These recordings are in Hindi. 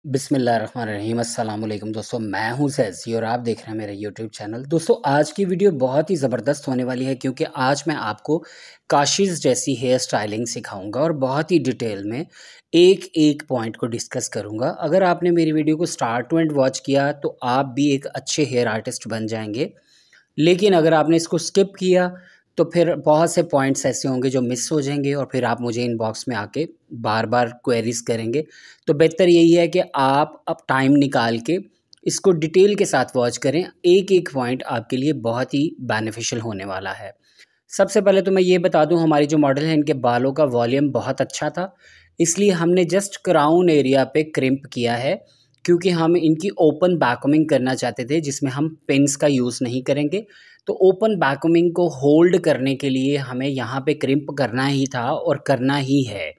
बिस्मिल्लाहिर्रहमानिर्रहीम अस्सलाम वालेकुम दोस्तों, मैं हूं ज़ैज़ी और आप देख रहे हैं मेरा यूट्यूब चैनल। दोस्तों, आज की वीडियो बहुत ही ज़बरदस्त होने वाली है क्योंकि आज मैं आपको काशिज़ जैसी हेयर स्टाइलिंग सिखाऊंगा और बहुत ही डिटेल में एक एक पॉइंट को डिस्कस करूंगा। अगर आपने मेरी वीडियो को स्टार्ट टू एंड वॉच किया तो आप भी एक अच्छे हेयर आर्टिस्ट बन जाएंगे, लेकिन अगर आपने इसको स्किप किया तो फिर बहुत से पॉइंट्स ऐसे होंगे जो मिस हो जाएंगे और फिर आप मुझे इनबॉक्स में आके बार बार क्वेरीज करेंगे। तो बेहतर यही है कि आप अब टाइम निकाल के इसको डिटेल के साथ वॉच करें। एक एक पॉइंट आपके लिए बहुत ही बेनिफिशियल होने वाला है। सबसे पहले तो मैं ये बता दूं, हमारी जो मॉडल है इनके बालों का वॉल्यूम बहुत अच्छा था, इसलिए हमने जस्ट क्राउन एरिया पे क्रिम्प किया है क्योंकि हम इनकी ओपन वैक्यूमिंग करना चाहते थे जिसमें हम पिन्स का यूज़ नहीं करेंगे। तो ओपन वैक्यूमिंग को होल्ड करने के लिए हमें यहाँ पे क्रिम्प करना ही था और करना ही है,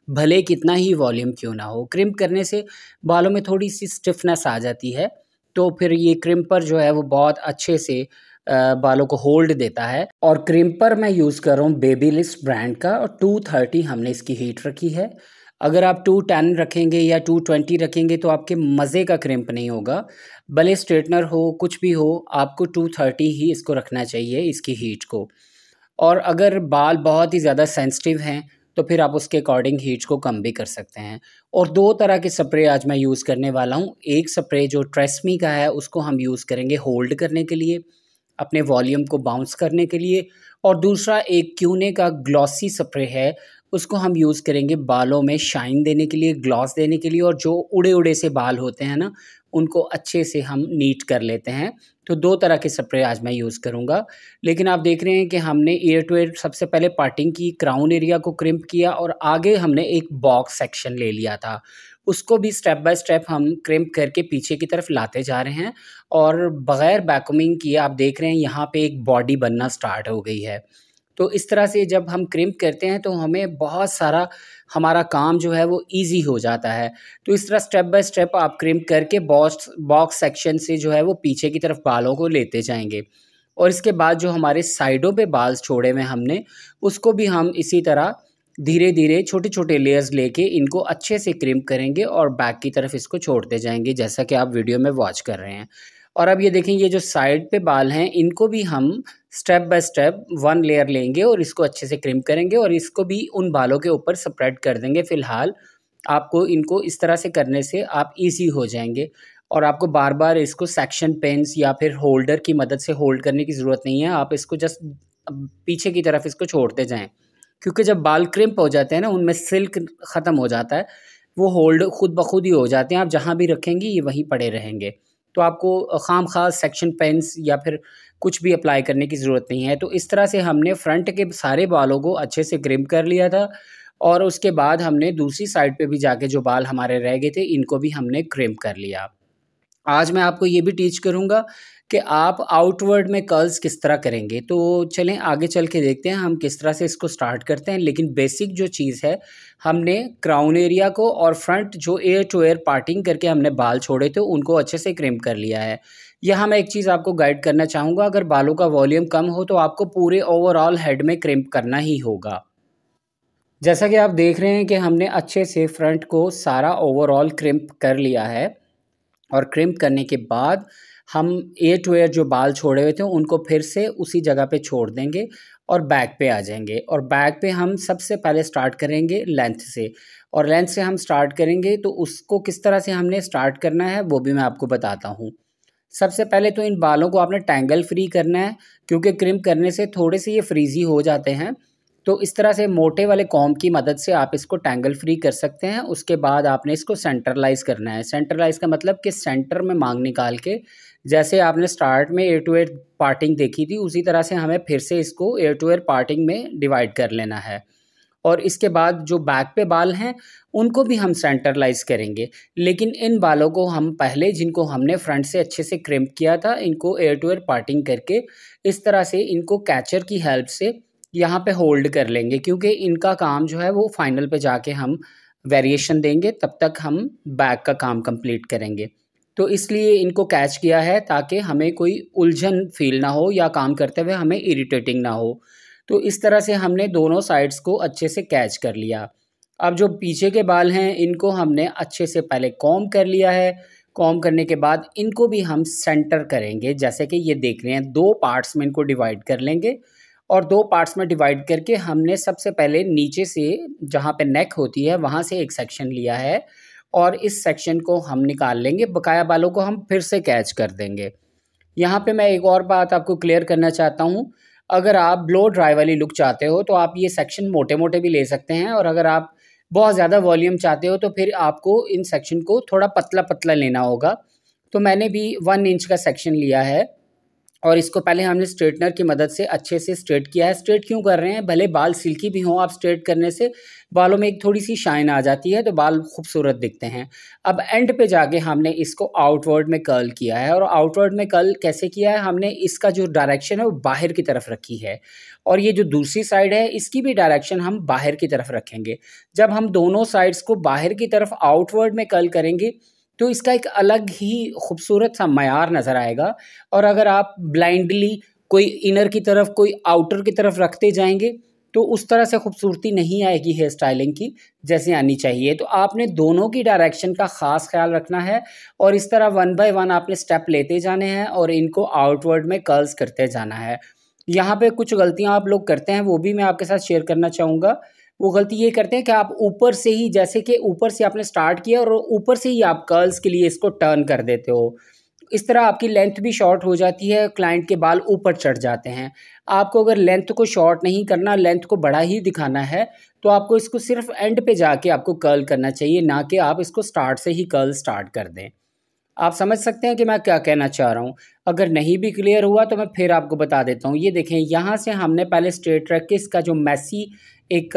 भले कितना ही वॉल्यूम क्यों ना हो। क्रिम्प करने से बालों में थोड़ी सी स्टिफनेस आ जाती है, तो फिर ये क्रिम्पर जो है वो बहुत अच्छे से बालों को होल्ड देता है। और क्रिम्पर मैं यूज़ कर रहा हूँ बेबीलिस ब्रांड का और 230 हमने इसकी हीट रखी है। अगर आप 210 रखेंगे या 220 रखेंगे तो आपके मज़े का क्रिम्प नहीं होगा। भले स्ट्रेटनर हो कुछ भी हो, आपको 230 ही इसको रखना चाहिए, इसकी हीट को। और अगर बाल बहुत ही ज़्यादा सेंसिटिव हैं तो फिर आप उसके अकॉर्डिंग हीट को कम भी कर सकते हैं। और दो तरह के स्प्रे आज मैं यूज़ करने वाला हूँ। एक स्प्रे जो ट्रेस्मी का है उसको हम यूज़ करेंगे होल्ड करने के लिए, अपने वॉल्यूम को बाउंस करने के लिए। और दूसरा एक क्यूने का ग्लॉसी स्प्रे है, उसको हम यूज़ करेंगे बालों में शाइन देने के लिए, ग्लॉस देने के लिए। और जो उड़े उड़े से बाल होते हैं ना, उनको अच्छे से हम नीट कर लेते हैं। तो दो तरह के स्प्रे आज मैं यूज़ करूँगा। लेकिन आप देख रहे हैं कि हमने ईयर टू ईयर सबसे पहले पार्टिंग की, क्राउन एरिया को क्रिम्प किया और आगे हमने एक बॉक्स सेक्शन ले लिया था, उसको भी स्टेप बाय स्टेप हम क्रिम्प करके पीछे की तरफ लाते जा रहे हैं। और बग़ैर वैक्यूमिंग किए आप देख रहे हैं यहाँ पे एक बॉडी बनना स्टार्ट हो गई है। तो इस तरह से जब हम क्रिम्प करते हैं तो हमें बहुत सारा हमारा काम जो है वो ईज़ी हो जाता है। तो इस तरह स्टेप बाय स्टेप आप क्रिम्प करके बॉक्स बॉक्स सेक्शन से जो है वो पीछे की तरफ बालों को लेते जाएँगे। और इसके बाद जो हमारे साइडों पे बाल छोड़े हुए हमने, उसको भी हम इसी तरह धीरे-धीरे छोटे-छोटे लेयर्स लेके इनको अच्छे से क्रिम्प करेंगे और बैक की तरफ इसको छोड़ते जाएँगे, जैसा कि आप वीडियो में वॉच कर रहे हैं। और अब ये देखें, ये जो साइड पे बाल हैं इनको भी हम स्टेप बाय स्टेप 1 लेयर लेंगे और इसको अच्छे से क्रिम्प करेंगे और इसको भी उन बालों के ऊपर स्प्रेड कर देंगे। फ़िलहाल आपको इनको इस तरह से करने से आप ईज़ी हो जाएँगे और आपको बार-बार इसको सेक्शन पेन्स या फिर होल्डर की मदद से होल्ड करने की ज़रूरत नहीं है। आप इसको जस्ट पीछे की तरफ इसको छोड़ते जाएँ, क्योंकि जब बाल क्रिम्प हो जाते हैं ना, उनमें सिल्क ख़त्म हो जाता है, वो होल्ड खुद ब खुद ही हो जाते हैं। आप जहाँ भी रखेंगी ये वहीं पड़े रहेंगे। तो आपको खाम-खा सेक्शन पेन्स या फिर कुछ भी अप्लाई करने की ज़रूरत नहीं है। तो इस तरह से हमने फ्रंट के सारे बालों को अच्छे से क्रिम्प कर लिया था और उसके बाद हमने दूसरी साइड पे भी जाके जो बाल हमारे रह गए थे, इनको भी हमने क्रिम्प कर लिया। आज मैं आपको ये भी टीच करूँगा कि आप आउटवर्ड में कर्ल्स किस तरह करेंगे। तो चलें आगे चल के देखते हैं हम किस तरह से इसको स्टार्ट करते हैं। लेकिन बेसिक जो चीज़ है, हमने क्राउन एरिया को और फ्रंट जो एयर टू एयर पार्टिंग करके हमने बाल छोड़े थे उनको अच्छे से क्रिम्प कर लिया है। यहाँ मैं एक चीज़ आपको गाइड करना चाहूँगा, अगर बालों का वॉल्यूम कम हो तो आपको पूरे ओवरऑल हेड में क्रिम्प करना ही होगा। जैसा कि आप देख रहे हैं कि हमने अच्छे से फ्रंट को सारा ओवरऑल क्रिम्प कर लिया है और क्रिम्प करने के बाद हम एयर टू एयर जो बाल छोड़े हुए थे उनको फिर से उसी जगह पे छोड़ देंगे और बैक पे आ जाएंगे। और बैक पे हम सबसे पहले स्टार्ट करेंगे लेंथ से, और लेंथ से हम स्टार्ट करेंगे तो उसको किस तरह से हमने स्टार्ट करना है वो भी मैं आपको बताता हूँ। सबसे पहले तो इन बालों को आपने टैंगल फ्री करना है, क्योंकि क्रिम्प करने से थोड़े से ये फ्रीजी हो जाते हैं। तो इस तरह से मोटे वाले कॉम्ब की मदद से आप इसको टैंगल फ्री कर सकते हैं। उसके बाद आपने इसको सेंट्रलाइज़ करना है। सेंट्रलाइज़ का मतलब कि सेंटर में मांग निकाल के, जैसे आपने स्टार्ट में एयर टू एयर पार्टिंग देखी थी उसी तरह से हमें फिर से इसको एयर टू एयर पार्टिंग में डिवाइड कर लेना है। और इसके बाद जो बैक पे बाल हैं उनको भी हम सेंट्रलाइज़ करेंगे। लेकिन इन बालों को हम पहले, जिनको हमने फ्रंट से अच्छे से क्रिम्प किया था, इनको एयर टू एयर पार्टिंग करके इस तरह से इनको कैचर की हेल्प से यहाँ पे होल्ड कर लेंगे, क्योंकि इनका काम जो है वो फाइनल पे जाके हम वेरिएशन देंगे, तब तक हम बैक का काम कंप्लीट करेंगे। तो इसलिए इनको कैच किया है ताकि हमें कोई उलझन फील ना हो या काम करते हुए हमें इरिटेटिंग ना हो। तो इस तरह से हमने दोनों साइड्स को अच्छे से कैच कर लिया। अब जो पीछे के बाल हैं इनको हमने अच्छे से पहले कॉम्ब कर लिया है। कॉम्ब करने के बाद इनको भी हम सेंटर करेंगे, जैसे कि ये देख रहे हैं 2 पार्ट्स में इनको डिवाइड कर लेंगे। और 2 पार्ट्स में डिवाइड करके हमने सबसे पहले नीचे से जहाँ पे नेक होती है वहाँ से एक सेक्शन लिया है और इस सेक्शन को हम निकाल लेंगे। बकाया बालों को हम फिर से कैच कर देंगे। यहाँ पे मैं एक और बात आपको क्लियर करना चाहता हूँ, अगर आप ब्लो ड्राई वाली लुक चाहते हो तो आप ये सेक्शन मोटे मोटे भी ले सकते हैं, और अगर आप बहुत ज़्यादा वॉल्यूम चाहते हो तो फिर आपको इन सेक्शन को थोड़ा पतला पतला लेना होगा। तो मैंने भी 1 इंच का सेक्शन लिया है और इसको पहले हमने स्ट्रेटनर की मदद से अच्छे से स्ट्रेट किया है। स्ट्रेट क्यों कर रहे हैं? भले बाल सिल्की भी हों, आप स्ट्रेट करने से बालों में एक थोड़ी सी शाइन आ जाती है तो बाल खूबसूरत दिखते हैं। अब एंड पे जाके हमने इसको आउटवर्ड में कर्ल किया है, और आउटवर्ड में कर्ल कैसे किया है? हमने इसका जो डायरेक्शन है वो बाहर की तरफ रखी है, और ये जो दूसरी साइड है इसकी भी डायरेक्शन हम बाहर की तरफ रखेंगे। जब हम दोनों साइड्स को बाहर की तरफ आउटवर्ड में कर्ल करेंगे तो इसका एक अलग ही खूबसूरत सा मयार नज़र आएगा। और अगर आप ब्लाइंडली कोई इनर की तरफ कोई आउटर की तरफ रखते जाएंगे तो उस तरह से खूबसूरती नहीं आएगी हेयर स्टाइलिंग की जैसे आनी चाहिए। तो आपने दोनों की डायरेक्शन का ख़ास ख्याल रखना है और इस तरह 1 बाय 1 आपने स्टेप लेते जाने हैं और इनको आउटवर्ड में कर्ल्स करते जाना है। यहाँ पे कुछ गलतियाँ आप लोग करते हैं वो भी मैं आपके साथ शेयर करना चाहूँगा। वो गलती ये करते हैं कि आप ऊपर से ही, जैसे कि ऊपर से आपने स्टार्ट किया और ऊपर से ही आप कर्ल्स के लिए इसको टर्न कर देते हो। इस तरह आपकी लेंथ भी शॉर्ट हो जाती है, क्लाइंट के बाल ऊपर चढ़ जाते हैं। आपको अगर लेंथ को शॉर्ट नहीं करना, लेंथ को बड़ा ही दिखाना है, तो आपको इसको सिर्फ एंड पे जाके आपको कर्ल करना चाहिए, ना कि आप इसको स्टार्ट से ही कर्ल स्टार्ट कर दें। आप समझ सकते हैं कि मैं क्या कहना चाह रहा हूँ। अगर नहीं भी क्लियर हुआ तो मैं फिर आपको बता देता हूँ। ये देखें, यहाँ से हमने पहले स्ट्रेट रख के इसका जो मैसी एक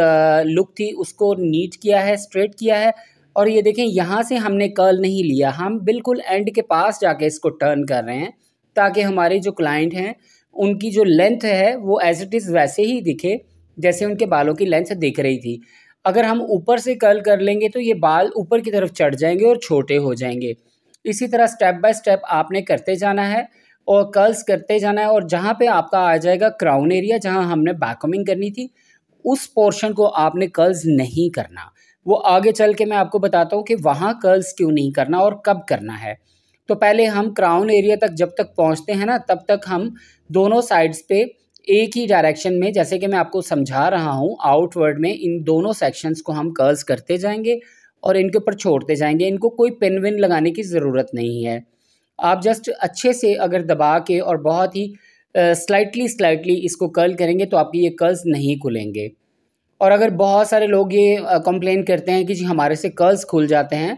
लुक थी उसको नीट किया है, स्ट्रेट किया है। और ये देखें, यहाँ से हमने कर्ल नहीं लिया, हम बिल्कुल एंड के पास जाके इसको टर्न कर रहे हैं ताकि हमारे जो क्लाइंट हैं उनकी जो लेंथ है वो एज इट इज़ वैसे ही दिखे जैसे उनके बालों की लेंथ दिख रही थी। अगर हम ऊपर से कर्ल कर लेंगे तो ये बाल ऊपर की तरफ चढ़ जाएंगे और छोटे हो जाएंगे। इसी तरह स्टेप बाय स्टेप आपने करते जाना है और कर्ल्स करते जाना है। और जहाँ पे आपका आ जाएगा क्राउन एरिया, जहाँ हमने बैककमिंग करनी थी, उस पोर्शन को आपने कर्ल्स नहीं करना। वो आगे चल के मैं आपको बताता हूँ कि वहाँ कर्ल्स क्यों नहीं करना और कब करना है। तो पहले हम क्राउन एरिया तक जब तक पहुँचते हैं ना, तब तक हम दोनों साइड्स पे एक ही डायरेक्शन में, जैसे कि मैं आपको समझा रहा हूँ, आउटवर्ड में इन दोनों सेक्शंस को हम कर्ल्स करते जाएंगे और इनके ऊपर छोड़ते जाएंगे। इनको कोई पिन विन लगाने की ज़रूरत नहीं है। आप जस्ट अच्छे से अगर दबा के और बहुत ही स्लाइटली इसको कर्ल करेंगे तो आपकी ये कर्ल्स नहीं खुलेंगे। और अगर बहुत सारे लोग ये कंप्लेन करते हैं कि जी हमारे से कर्ल्स खुल जाते हैं,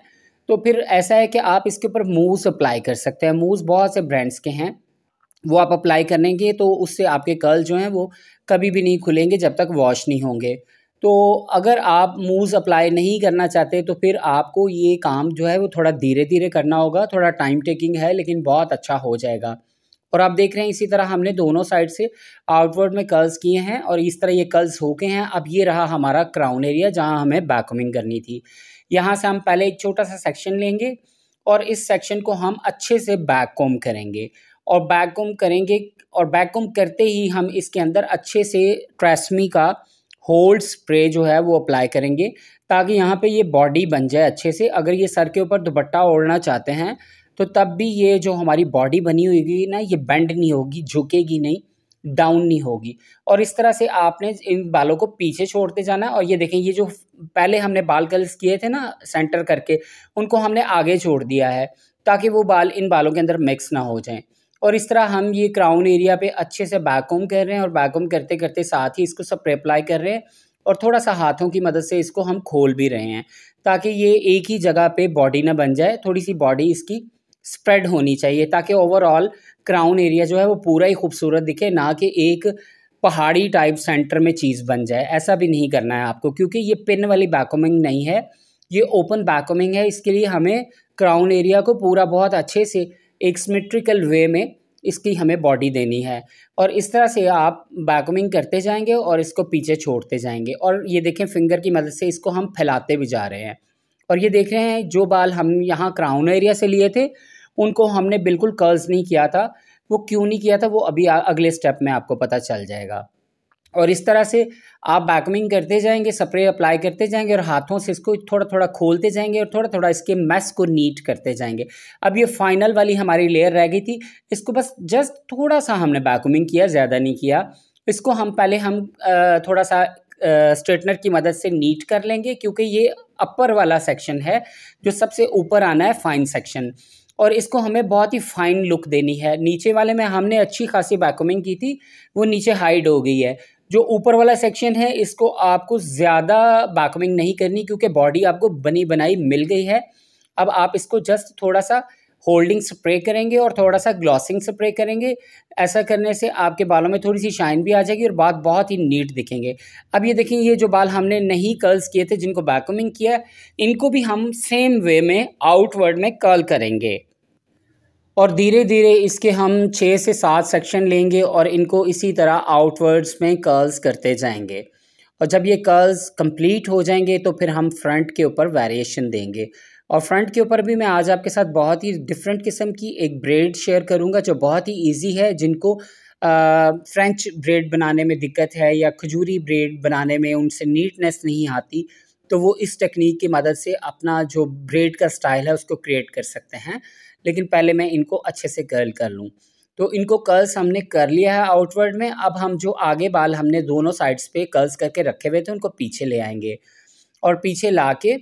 तो फिर ऐसा है कि आप इसके ऊपर मूव्स अप्लाई कर सकते हैं। मूव्स बहुत से ब्रांड्स के हैं, वो आप अप्लाई करेंगे तो उससे आपके कर्ल जो हैं वो कभी भी नहीं खुलेंगे जब तक वॉश नहीं होंगे। तो अगर आप मूव्स अप्लाई नहीं करना चाहते तो फिर आपको ये काम जो है वो थोड़ा धीरे धीरे करना होगा। थोड़ा टाइम टेकिंग है लेकिन बहुत अच्छा हो जाएगा। और आप देख रहे हैं इसी तरह हमने दोनों साइड से आउटवर्ड में कर्ल्स किए हैं और इस तरह ये कर्ल्स हो गए हैं। अब ये रहा हमारा क्राउन एरिया जहाँ हमें बैककमिंग करनी थी। यहाँ से हम पहले एक छोटा सा सेक्शन लेंगे और इस सेक्शन को हम अच्छे से बैक कॉम्ब करेंगे और बैक कॉम्ब करेंगे। और बैक कॉम्ब करते ही हम इसके अंदर अच्छे से ट्रेसमी का होल्ड स्प्रे जो है वो अप्लाई करेंगे ताकि यहाँ पे ये बॉडी बन जाए अच्छे से। अगर ये सर के ऊपर दुपट्टा ओढ़ना चाहते हैं तो तब भी ये जो हमारी बॉडी बनी हुई ना, ये बेंड नहीं होगी, झुकेगी नहीं, डाउन नहीं होगी। और इस तरह से आपने इन बालों को पीछे छोड़ते जाना है। और ये देखें, ये जो पहले हमने बाल कर्ल्स किए थे ना सेंटर करके, उनको हमने आगे छोड़ दिया है ताकि वो बाल इन बालों के अंदर मिक्स ना हो जाएं। और इस तरह हम ये क्राउन एरिया पे अच्छे से बैक कॉम्ब कर रहे हैं और बैक कॉम्ब करते करते साथ ही इसको स्प्रे अप्लाई कर रहे हैं और थोड़ा सा हाथों की मदद से इसको हम खोल भी रहे हैं ताकि ये एक ही जगह पे बॉडी ना बन जाए। थोड़ी सी बॉडी इसकी स्प्रेड होनी चाहिए ताकि ओवरऑल क्राउन एरिया जो है वो पूरा ही खूबसूरत दिखे, ना कि एक पहाड़ी टाइप सेंटर में चीज़ बन जाए। ऐसा भी नहीं करना है आपको, क्योंकि ये पिन वाली बैककमिंग नहीं है, ये ओपन बैककमिंग है। इसके लिए हमें क्राउन एरिया को पूरा बहुत अच्छे से एक सिमेट्रिकल वे में इसकी हमें बॉडी देनी है। और इस तरह से आप बैककमिंग करते जाएंगे और इसको पीछे छोड़ते जाएंगे। और ये देखें, फिंगर की मदद से इसको हम फैलाते भी जा रहे हैं। और ये देख रहे हैं, जो बाल हम यहाँ क्राउन एरिया से लिए थे उनको हमने बिल्कुल कर्ल्स नहीं किया था। वो क्यों नहीं किया था वो अभी अगले स्टेप में आपको पता चल जाएगा। और इस तरह से आप वैक्यूमिंग करते जाएंगे, स्प्रे अप्लाई करते जाएंगे और हाथों से इसको थोड़ा थोड़ा खोलते जाएंगे और थोड़ा थोड़ा इसके मैस को नीट करते जाएंगे। अब ये फाइनल वाली हमारी लेयर रह गई थी, इसको बस जस्ट थोड़ा सा हमने वैक्यूमिंग किया, ज़्यादा नहीं किया। इसको हम पहले थोड़ा सा स्ट्रेटनर की मदद से नीट कर लेंगे, क्योंकि ये अपर वाला सेक्शन है जो सबसे ऊपर आना है, फाइन सेक्शन, और इसको हमें बहुत ही फाइन लुक देनी है। नीचे वाले में हमने अच्छी खासी वैक्यूमिंग की थी, वो नीचे हाइड हो गई है। जो ऊपर वाला सेक्शन है इसको आपको ज़्यादा वैक्यूमिंग नहीं करनी, क्योंकि बॉडी आपको बनी बनाई मिल गई है। अब आप इसको जस्ट थोड़ा सा होल्डिंग स्प्रे करेंगे और थोड़ा सा ग्लॉसिंग स्प्रे करेंगे। ऐसा करने से आपके बालों में थोड़ी सी शाइन भी आ जाएगी और बाल बहुत ही नीट दिखेंगे। अब ये देखिए, ये जो बाल हमने नहीं कर्ल्स किए थे, जिनको वैक्यूमिंग किया, इनको भी हम सेम वे में आउटवर्ड में कर्ल करेंगे और धीरे धीरे इसके हम 6 से 7 सेक्शन लेंगे और इनको इसी तरह आउटवर्ड्स में कर्ल्स करते जाएंगे। और जब ये कर्ल्स कंप्लीट हो जाएंगे तो फिर हम फ्रंट के ऊपर वेरिएशन देंगे। और फ्रंट के ऊपर भी मैं आज आपके साथ बहुत ही डिफरेंट किस्म की एक ब्रेड शेयर करूंगा जो बहुत ही इजी है। जिनको फ्रेंच ब्रेड बनाने में दिक्कत है या खजूरी ब्रेड बनाने में उनसे नीटनेस नहीं आती, तो वो इस टेक्निक की मदद से अपना जो ब्रेड का स्टाइल है उसको क्रिएट कर सकते हैं। लेकिन पहले मैं इनको अच्छे से कर्ल कर लूँ। तो इनको कर्ल्स हमने कर लिया है आउटवर्ड में। अब हम जो आगे बाल हमने दोनों साइड्स पे कर्ल्स करके रखे हुए थे उनको पीछे ले आएंगे और पीछे ला के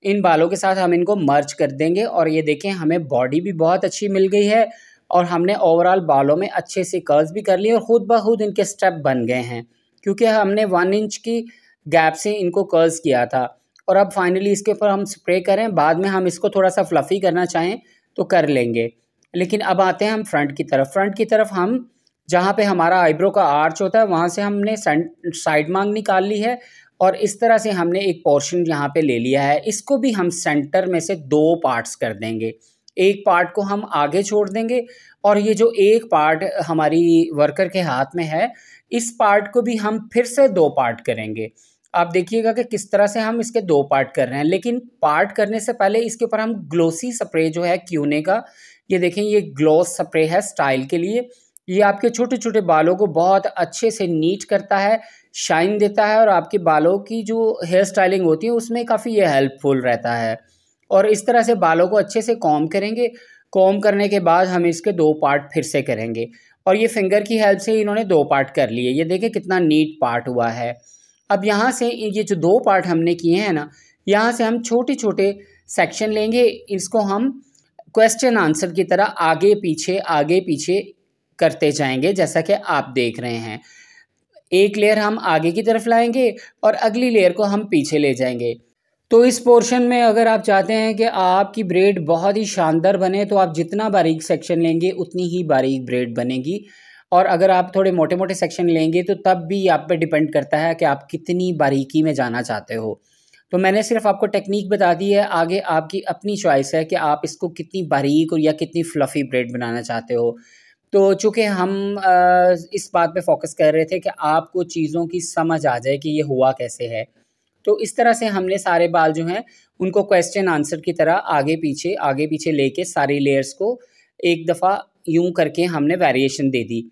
इन बालों के साथ हम इनको मर्ज कर देंगे। और ये देखें, हमें बॉडी भी बहुत अच्छी मिल गई है और हमने ओवरऑल बालों में अच्छे से कर्ल्स भी कर लिए और ख़ुद ब खुद इनके स्टेप बन गए हैं, क्योंकि हमने 1 इंच की गैप से इनको कर्ल्स किया था। और अब फाइनली इसके ऊपर हम स्प्रे करें, बाद में हम इसको थोड़ा सा फ्लफ़ी करना चाहें तो कर लेंगे। लेकिन अब आते हैं हम फ्रंट की तरफ। फ्रंट की तरफ हम जहाँ पे हमारा आईब्रो का आर्च होता है वहाँ से हमने साइड मांग निकाल ली है और इस तरह से हमने एक पोर्शन यहाँ पे ले लिया है। इसको भी हम सेंटर में से 2 पार्ट्स कर देंगे। एक पार्ट को हम आगे छोड़ देंगे और ये जो एक पार्ट हमारी वर्कर के हाथ में है, इस पार्ट को भी हम फिर से 2 पार्ट करेंगे। आप देखिएगा कि किस तरह से हम इसके 2 पार्ट कर रहे हैं। लेकिन पार्ट करने से पहले इसके ऊपर हम ग्लोसी स्प्रे जो है क्यूने का, ये देखें, ये ग्लॉस स्प्रे है स्टाइल के लिए। ये आपके छोटे छोटे बालों को बहुत अच्छे से नीट करता है, शाइन देता है और आपके बालों की जो हेयर स्टाइलिंग होती है उसमें काफ़ी ये हेल्पफुल रहता है। और इस तरह से बालों को अच्छे से कॉम्ब करेंगे। कॉम्ब करने के बाद हम इसके 2 पार्ट फिर से करेंगे और ये फिंगर की हेल्प से इन्होंने 2 पार्ट कर लिए। ये देखें कितना नीट पार्ट हुआ है। अब यहाँ से ये जो 2 पार्ट हमने किए हैं ना, यहाँ से हम छोटे छोटे सेक्शन लेंगे। इसको हम क्वेश्चन आंसर की तरह आगे पीछे करते जाएंगे, जैसा कि आप देख रहे हैं। एक लेयर हम आगे की तरफ लाएंगे और अगली लेयर को हम पीछे ले जाएंगे। तो इस पोर्शन में अगर आप चाहते हैं कि आपकी ब्रेड बहुत ही शानदार बने तो आप जितना बारीक सेक्शन लेंगे उतनी ही बारीक ब्रेड बनेगी। और अगर आप थोड़े मोटे मोटे सेक्शन लेंगे तो तब भी आप पे डिपेंड करता है कि आप कितनी बारीकी में जाना चाहते हो। तो मैंने सिर्फ आपको टेक्निक बता दी है, आगे आपकी अपनी चॉइस है कि आप इसको कितनी बारीक और या कितनी फ्लफ़ी ब्रेड बनाना चाहते हो। तो चूँकि हम इस बात पे फोकस कर रहे थे कि आपको चीज़ों की समझ आ जाए कि ये हुआ कैसे है, तो इस तरह से हमने सारे बाल जो हैं उनको क्वेश्चन आंसर की तरह आगे पीछे लेके सारी लेयर्स को एक दफ़ा यूँ करके हमने वेरिएशन दे दी।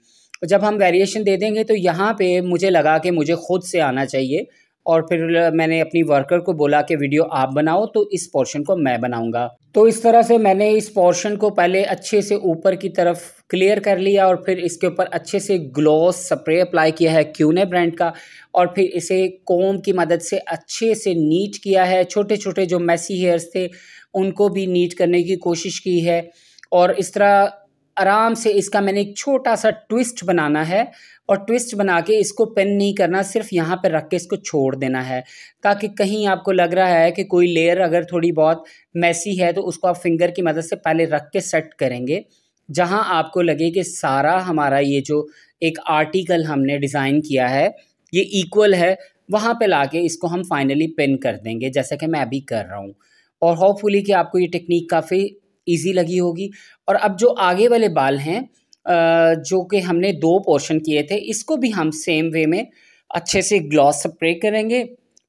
जब हम वेरिएशन दे देंगे तो यहाँ पे मुझे लगा कि मुझे खुद से आना चाहिए और फिर मैंने अपनी वर्कर को बोला कि वीडियो आप बनाओ, तो इस पोर्शन को मैं बनाऊंगा। तो इस तरह से मैंने इस पोर्शन को पहले अच्छे से ऊपर की तरफ क्लियर कर लिया और फिर इसके ऊपर अच्छे से ग्लॉस स्प्रे अप्लाई किया है क्यूने ब्रांड का और फिर इसे कोम की मदद से अच्छे से नीट किया है। छोटे छोटे जो मैसी हेयर्स थे उनको भी नीट करने की कोशिश की है और इस तरह आराम से इसका मैंने एक छोटा सा ट्विस्ट बनाना है और ट्विस्ट बना के इसको पिन नहीं करना, सिर्फ यहाँ पे रख के इसको छोड़ देना है, ताकि कहीं आपको लग रहा है कि कोई लेयर अगर थोड़ी बहुत मैसी है तो उसको आप फिंगर की मदद से पहले रख के सेट करेंगे। जहाँ आपको लगे कि सारा हमारा ये जो एक आर्टिकल हमने डिज़ाइन किया है ये इक्वल है, वहाँ पे लाके इसको हम फाइनली पिन कर देंगे, जैसा कि मैं अभी कर रहा हूँ। और होपफुली कि आपको ये टेक्निक काफ़ी ईजी लगी होगी। और अब जो आगे वाले बाल हैं जो कि हमने 2 पोर्शन किए थे, इसको भी हम सेम वे में अच्छे से ग्लॉस स्प्रे करेंगे,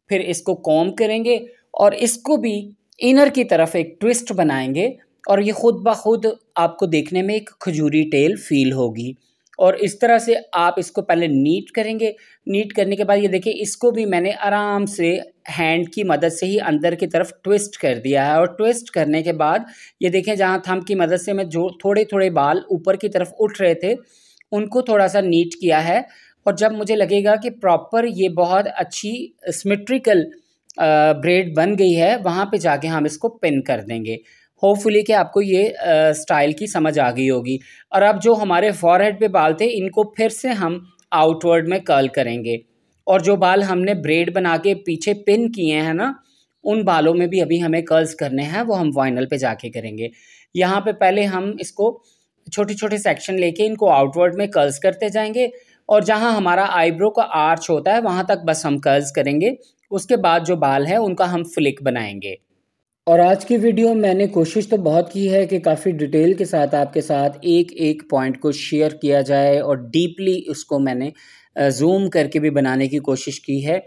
फिर इसको कॉम्ब करेंगे और इसको भी इनर की तरफ एक ट्विस्ट बनाएंगे और ये खुद ब खुद आपको देखने में एक खजूरी टेल फील होगी। और इस तरह से आप इसको पहले नीट करेंगे। नीट करने के बाद ये देखिए इसको भी मैंने आराम से हैंड की मदद से ही अंदर की तरफ ट्विस्ट कर दिया है। और ट्विस्ट करने के बाद ये देखें जहाँ थंब की मदद से मैं जो थोड़े थोड़े बाल ऊपर की तरफ उठ रहे थे उनको थोड़ा सा नीट किया है। और जब मुझे लगेगा कि प्रॉपर ये बहुत अच्छी सिमेट्रिकल ब्रेड बन गई है, वहाँ पे जाके हम इसको पिन कर देंगे। होपफुली कि आपको ये स्टाइल की समझ आ गई होगी। और अब जो हमारे फॉरहेड पे बाल थे इनको फिर से हम आउटवर्ड में कर्ल करेंगे। और जो बाल हमने ब्रेड बना के पीछे पिन किए हैं ना, उन बालों में भी अभी हमें कर्ल्स करने हैं, वो हम वाइनल पे जाके करेंगे। यहाँ पे पहले हम इसको छोटे छोटे सेक्शन लेके इनको आउटवर्ड में कर्ल्स करते जाएंगे। और जहाँ हमारा आईब्रो का आर्च होता है वहाँ तक बस हम कर्ल्स करेंगे। उसके बाद जो बाल है उनका हम फ्लिक बनाएंगे। और आज की वीडियो मैंने कोशिश तो बहुत की है कि काफ़ी डिटेल के साथ आपके साथ एक एक पॉइंट को शेयर किया जाए और डीपली उसको मैंने जूम करके भी बनाने की कोशिश की है।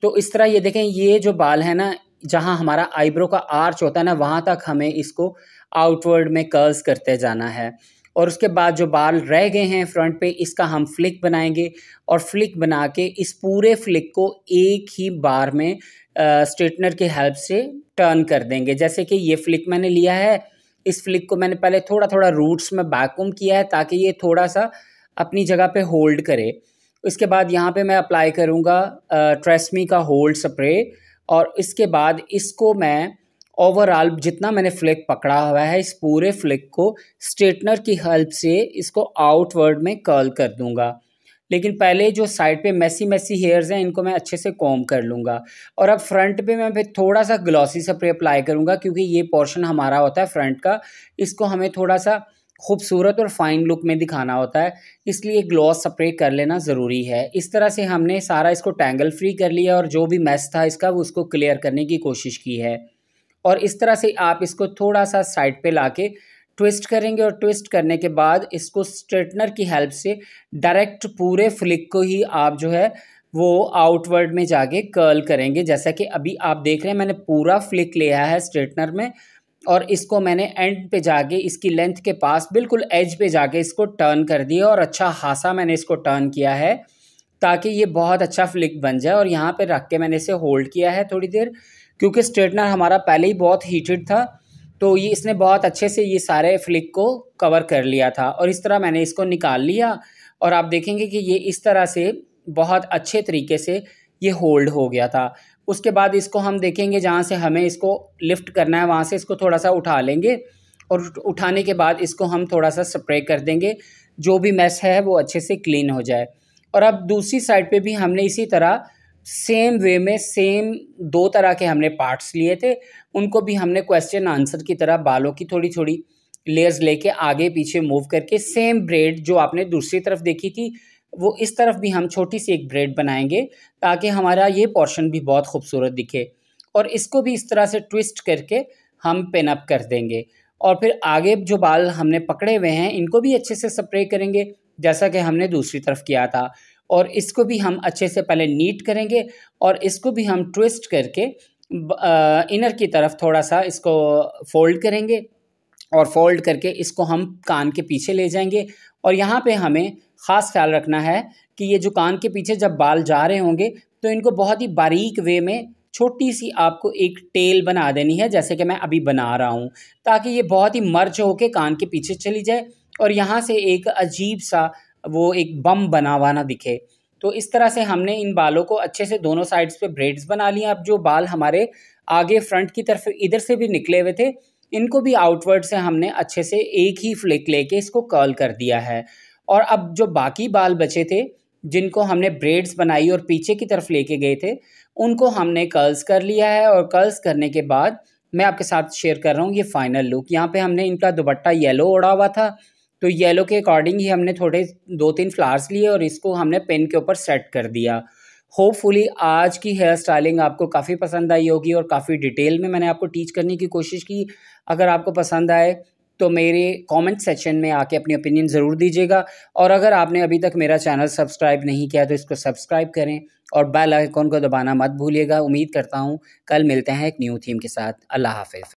तो इस तरह ये देखें, ये जो बाल है ना, जहाँ हमारा आईब्रो का आर्च होता है ना, वहाँ तक हमें इसको आउटवर्ड में कर्ल्स करते जाना है। और उसके बाद जो बाल रह गए हैं फ्रंट पे, इसका हम फ्लिक बनाएंगे। और फ्लिक बना के इस पूरे फ्लिक को एक ही बार में स्ट्रेटनर की हेल्प से टर्न कर देंगे। जैसे कि ये फ्लिक मैंने लिया है, इस फ्लिक को मैंने पहले थोड़ा थोड़ा रूट्स में वैक्यूम किया है ताकि ये थोड़ा सा अपनी जगह पे होल्ड करे। इसके बाद यहाँ पे मैं अप्लाई करूँगा ट्रेसमी का होल्ड स्प्रे। और इसके बाद इसको मैं ओवरऑल जितना मैंने फ्लिक पकड़ा हुआ है, इस पूरे फ्लिक को स्ट्रेटनर की हेल्प से इसको आउटवर्ड में कर्ल कर दूंगा। लेकिन पहले जो साइड पे मैसी मैसी हेयर्स हैं इनको मैं अच्छे से कॉम्ब कर लूँगा। और अब फ्रंट पे मैं फिर थोड़ा सा ग्लॉसी स्प्रे अप्लाई करूँगा, क्योंकि ये पोर्शन हमारा होता है फ्रंट का, इसको हमें थोड़ा सा खूबसूरत और फाइन लुक में दिखाना होता है, इसलिए ग्लॉस स्प्रे कर लेना ज़रूरी है। इस तरह से हमने सारा इसको टैंगल फ्री कर लिया और जो भी मैस था इसका वो उसको क्लियर करने की कोशिश की है। और इस तरह से आप इसको थोड़ा सा साइड पे लाके ट्विस्ट करेंगे। और ट्विस्ट करने के बाद इसको स्ट्रेटनर की हेल्प से डायरेक्ट पूरे फ्लिक को ही आप जो है वो आउटवर्ड में जाके कर्ल करेंगे। जैसा कि अभी आप देख रहे हैं मैंने पूरा फ्लिक लिया है स्ट्रेटनर में, और इसको मैंने एंड पे जाके इसकी लेंथ के पास बिल्कुल एज पे जाके इसको टर्न कर दिया। और अच्छा खासा मैंने इसको टर्न किया है ताकि ये बहुत अच्छा फ्लिक बन जाए। और यहाँ पे रख के मैंने इसे होल्ड किया है थोड़ी देर, क्योंकि स्ट्रेटनर हमारा पहले ही बहुत हीटेड था, तो ये इसने बहुत अच्छे से ये सारे फ्लिक को कवर कर लिया था। और इस तरह मैंने इसको निकाल लिया और आप देखेंगे कि ये इस तरह से बहुत अच्छे तरीके से ये होल्ड हो गया था। उसके बाद इसको हम देखेंगे जहाँ से हमें इसको लिफ्ट करना है वहाँ से इसको थोड़ा सा उठा लेंगे। और उठाने के बाद इसको हम थोड़ा सा स्प्रे कर देंगे, जो भी मैस है वो अच्छे से क्लीन हो जाए। और अब दूसरी साइड पे भी हमने इसी तरह सेम वे में सेम दो तरह के हमने पार्ट्स लिए थे, उनको भी हमने क्वेश्चन आंसर की तरह बालों की थोड़ी थोड़ी लेयर्स लेके आगे पीछे मूव करके सेम ब्रेड जो आपने दूसरी तरफ देखी थी वो इस तरफ भी हम छोटी सी एक ब्रेड बनाएंगे ताकि हमारा ये पोर्शन भी बहुत खूबसूरत दिखे। और इसको भी इस तरह से ट्विस्ट करके हम पिन अप कर देंगे। और फिर आगे जो बाल हमने पकड़े हुए हैं इनको भी अच्छे से स्प्रे करेंगे जैसा कि हमने दूसरी तरफ किया था। और इसको भी हम अच्छे से पहले नीट करेंगे और इसको भी हम ट्विस्ट करके इनर की तरफ थोड़ा सा इसको फोल्ड करेंगे। और फोल्ड करके इसको हम कान के पीछे ले जाएंगे। और यहाँ पे हमें ख़ास ख्याल रखना है कि ये जो कान के पीछे जब बाल जा रहे होंगे तो इनको बहुत ही बारीक वे में छोटी सी आपको एक टेल बना देनी है, जैसे कि मैं अभी बना रहा हूँ, ताकि ये बहुत ही मर्ज होके कान के पीछे चली जाए और यहाँ से एक अजीब सा वो एक बम बना हुआ ना दिखे। तो इस तरह से हमने इन बालों को अच्छे से दोनों साइड्स पे ब्रेड्स बना लिए। अब जो बाल हमारे आगे फ्रंट की तरफ इधर से भी निकले हुए थे इनको भी आउटवर्ड से हमने अच्छे से एक ही फ्लिक लेके इसको कर्ल कर दिया है। और अब जो बाकी बाल बचे थे जिनको हमने ब्रेड्स बनाई और पीछे की तरफ लेके गए थे उनको हमने कर्ल्स कर लिया है। और कर्ल्स करने के बाद मैं आपके साथ शेयर कर रहा हूँ ये फाइनल लुक। यहाँ पे हमने इनका दुपट्टा येलो ओढ़ा हुआ था, तो येलो के अकॉर्डिंग ही हमने थोड़े 2-3 फ्लावर्स लिए और इसको हमने पेन के ऊपर सेट कर दिया। होपफुली आज की हेयर स्टाइलिंग आपको काफ़ी पसंद आई होगी और काफ़ी डिटेल में मैंने आपको टीच करने की कोशिश की। अगर आपको पसंद आए तो मेरे कमेंट सेक्शन में आके अपनी ओपिनियन ज़रूर दीजिएगा। और अगर आपने अभी तक मेरा चैनल सब्सक्राइब नहीं किया तो इसको सब्सक्राइब करें और बेल आइकन को दबाना मत भूलिएगा। उम्मीद करता हूँ कल मिलते हैं एक न्यू थीम के साथ। अल्लाह हाफ़िज़।